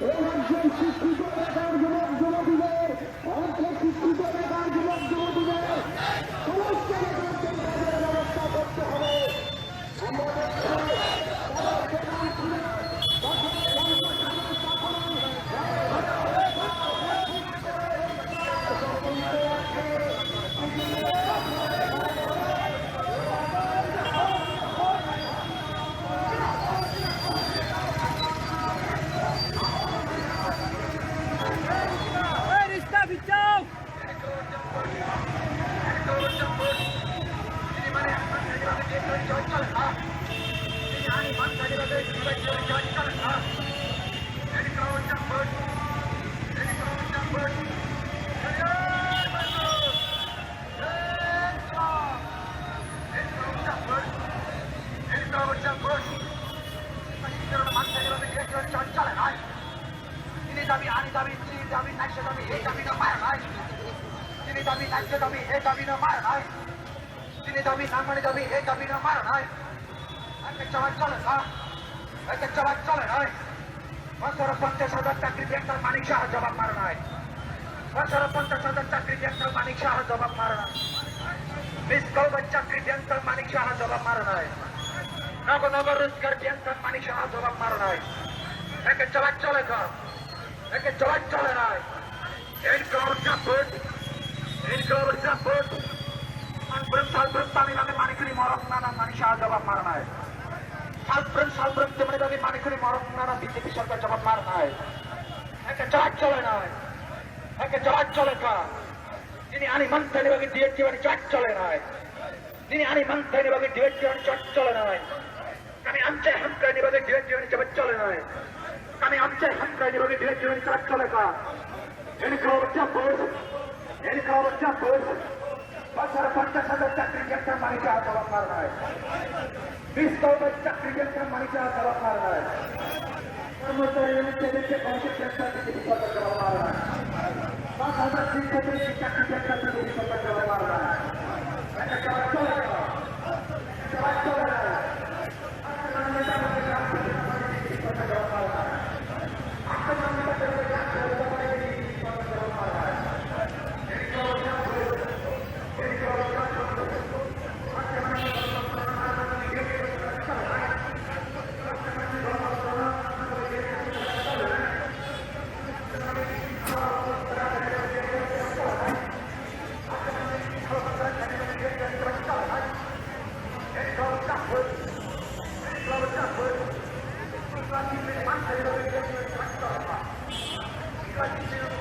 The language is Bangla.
এই রাজ্যের শিক্ষিত বেকার যুবক যুবতীদের, অর্থ শিক্ষিত বেকার যুবক যুবতীদের সমস্ত বেকারদের কাজের ব্যবস্থা করতে হবে। চাকরি একটা মানিক শাহ জবাব মারা নাই। 50,000 চাকরি একটা মানিক শাহ জবাব মারা নাই। চাকরি একটা মানিক শাহ জবাব মারা নাই। নগর রোজগার একটা মানিক শাহ জবাব মারা নাই। একে জবাব চলে কর, একে জবাব চলে নাই। এই গরজা ভোট, এই গরজা ভোট মানিকুরি মরক নানা মানিক শাহ জবাব মারা নাই। সালপ্রেম তেমনি ভাবে মানিকুরি মরক নানা বিজেপি সরকার জবাব মারা নাই। একে জবাব চলে নাই, একে জবাব চলে কা যিনি আনি মানতে ভাবে দিয়ে জীবনে জবাব চলে নাই। যিনি আনি মানতে ভাবে দিয়ে জীবনে জবাব চলে নাই। আমি আনছে হামকা নিভাবে দিয়ে জীবনে জবাব চলে নাই। আমি আনছে হামকা নিভাবে দিয়ে জীবনে জবাব চলে কা এদিকে অবস্থা বোঝ, এদিকে অবস্থা বোঝ। 50,000 চাকরি একটা মানিক শাহ জবাব মারা নাই। 20,000 চাকরি একটা মানিক শাহ জবাব মারা নাই। কর্মচারী দেশে কংগ্রেস একটা বিজেপি সরকার জবাব মারা নাই। 5,000 শিক্ষকের চাকরি একটা বিজেপি সরকার জবাব মারা নাই। একটা জবাব চলে গেল, জবাব চলে গেল। Thank you.